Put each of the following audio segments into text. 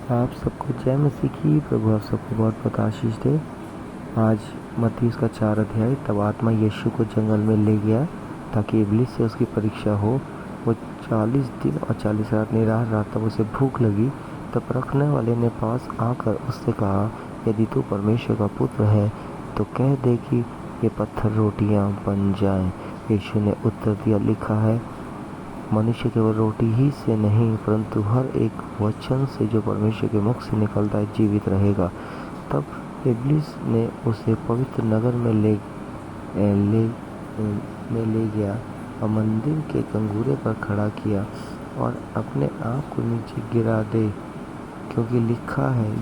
आप सबको जय मसीह की। प्रभु आप सबको बहुत बहुत आशीष दे। आज मत्ती उसका 4 अध्याय। तब आत्मा यीशु को जंगल में ले गया ताकि इबलीस से उसकी परीक्षा हो। वो 40 दिन और 40 रात निराहार रहा। तब उसे भूख लगी। तब रखने वाले ने पास आकर उससे कहा, यदि तू परमेश्वर का पुत्र है तो कह दे कि ये पत्थर रोटियां बन जाएं। यीशु ने उत्तर दिया, लिखा है, मनुष्य केवल रोटी ही से नहीं परंतु हर एक वचन से जो परमेश्वर के मुख से निकलता है जीवित रहेगा। तब इब्लीस ने उसे पवित्र नगर में ले गया और मंदिर के कंगूरे पर खड़ा किया और अपने आप को नीचे गिरा दे, क्योंकि लिखा है।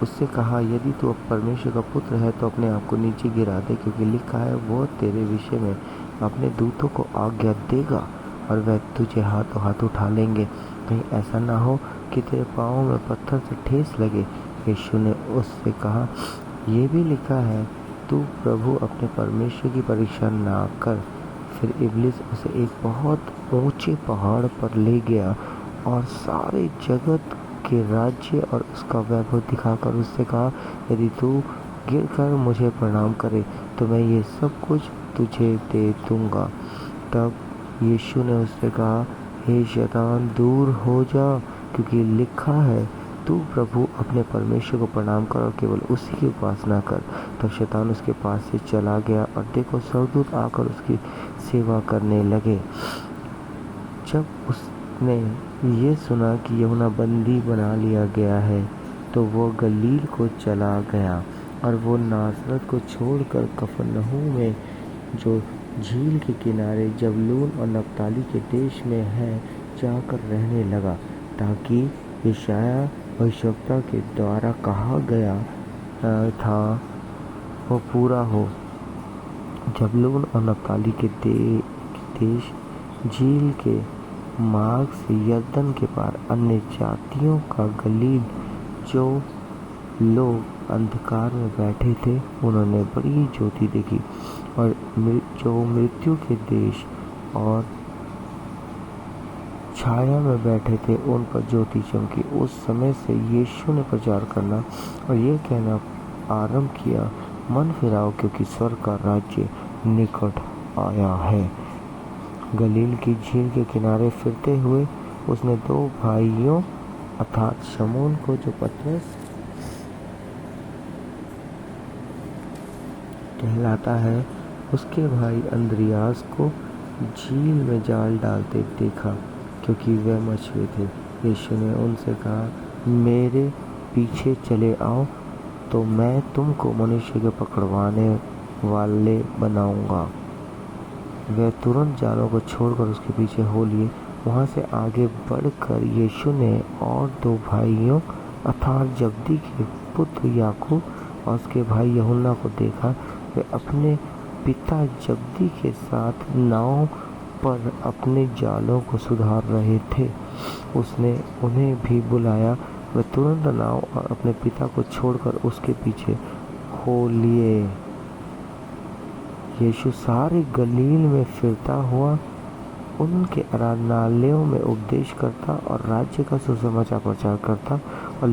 उससे कहा, यदि तू परमेश्वर का पुत्र है तो अपने आप को नीचे गिरा दे, क्योंकि लिखा है, वो तेरे विषय में अपने दूतों को आज्ञा देगा और वह तुझे हाथों हाथ उठा लेंगे, कहीं ऐसा ना हो कि तेरे पाँव में पत्थर से ठेस लगे। यीशु ने उससे कहा, ये भी लिखा है, तू प्रभु अपने परमेश्वर की परीक्षा ना कर। फिर इब्लीस उसे एक बहुत ऊंचे पहाड़ पर ले गया और सारे जगत के राज्य और उसका वैभव दिखाकर उससे कहा, यदि तू गिरकर मुझे प्रणाम करे तो मैं ये सब कुछ तुझे दे दूंगा। तब यीशु ने उससे कहा, हे शैतान, दूर हो जा, क्योंकि लिखा है, तू प्रभु अपने परमेश्वर को प्रणाम कर और केवल उसी की उपासना कर। तब शैतान उसके पास से चला गया और देखो, स्वर्गदूत आकर उसकी सेवा करने लगे। जब उसने ये सुना कि यूहन्ना बंदी बना लिया गया है तो वो गलील को चला गया और वो नासरत को छोड़कर कफरनहूम में, जो झील के किनारे जबूलून और नप्ताली के देश में है, जाकर रहने लगा, ताकि यशायाह भविष्यवक्ता के द्वारा कहा गया था वो पूरा हो। जबूलून और नप्ताली के देश झील के मार्ग से यरदन के पार अन्य जातियों का गलील, जो लोग अंधकार में बैठे थे उन्होंने बड़ी ज्योति देखी, और जो मृत्यु के देश और छाया में बैठे थे उन पर ज्योति चमकी। उस समय से यीशु ने प्रचार करना और ये कहना आरंभ किया, मन फिराओ, क्योंकि स्वर्ग का राज्य निकट आया है। गलील की झील के किनारे फिरते हुए उसने 2 भाइयों अर्थात शमौन को, जो पतरस कहलाता है, उसके भाई अंद्रियास को झील में जाल डालते देखा, क्योंकि वे मछुए थे। यीशु ने उनसे कहा, मेरे पीछे चले आओ तो मैं तुमको मनुष्य के पकड़वाने वाले बनाऊंगा। वे तुरंत जालों को छोड़कर उसके पीछे हो लिए। वहाँ से आगे बढ़कर यीशु ने और 2 भाइयों अर्थात जब्दी के पुत्र याकूब और उसके भाई यूहन्ना को देखा। वे अपने पिता जब्दी के साथ नाव पर अपने जालों को सुधार रहे थे। उसने उन्हें भी बुलाया। वे तुरंत नाव और अपने पिता को छोड़कर उसके पीछे हो लिए। यीशु सारे गलील में फिरता हुआ उनके आराधनालयों में उपदेश करता और राज्य का सुसमाचार प्रचार करता और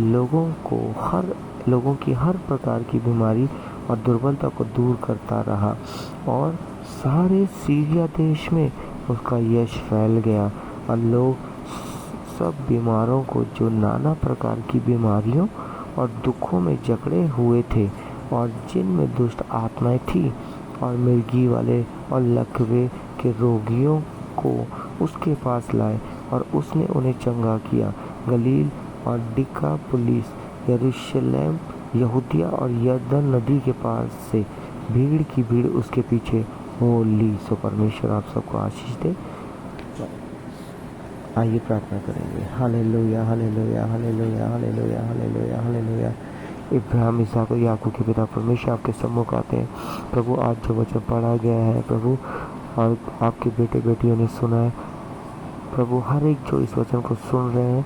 लोगों की हर प्रकार की बीमारी और दुर्बलता को दूर करता रहा। और सारे सीरिया देश में उसका यश फैल गया और लोग सब बीमारों को, जो नाना प्रकार की बीमारियों और दुखों में जकड़े हुए थे और जिनमें दुष्ट आत्माएं थी, और मिर्गी वाले और लकवे के रोगियों को उसके पास लाए और उसने उन्हें चंगा किया। गलील और डिकापुलिस, यरूशलेम, यहूदिया और यरदन नदी के पास से भीड़ की भीड़ उसके पीछे हो ली। सो परमेश्वर आप सबको आशीष दे। आइए प्रार्थना करेंगे। Hallelujah, hallelujah, hallelujah, hallelujah, hallelujah, hallelujah. इब्राहिम, इसहाक और याकूब के पिता परमेश्वर आपके सम्मुख आते हैं। प्रभु, आज जो वचन पढ़ा गया है प्रभु, और आपके बेटे बेटियों ने सुना है प्रभु, हर एक जो इस वचन को सुन रहे हैं,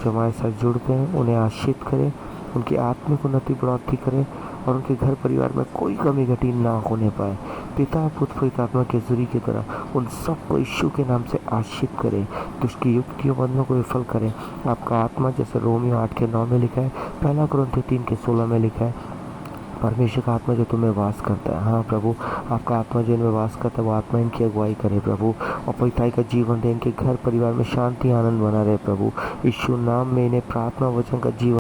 जो हमारे साथ जुड़ते हैं, उन्हें आशीष करें, उनकी आत्मिक उन्नति बढ़ोतरी करें और उनके घर परिवार में कोई कमी घटी ना होने पाए। पिता पुत्र पवित्र आत्मा के जरिए की तरह उन सबको यीशु के नाम से आशीष करे, दुष्ट की युक्त की बंधनों को विफल करे। आपका आत्मा, जैसे रोमियो 8:9 में लिखा है, 1 कुरिन्थियों 3:16 में लिखा है, परमेश्वर का आत्मा जो तुम्हें वास करता है। हाँ प्रभु, आपका आत्मा जो इनमें वास करता है वो आत्मा इनकी अगुवाई करे प्रभु, और पवित्राई का जीवन दे, इनके घर परिवार में शांति आनंद बना रहे प्रभु। यीशु नाम में इन्हें प्रार्थना वचन का जीवन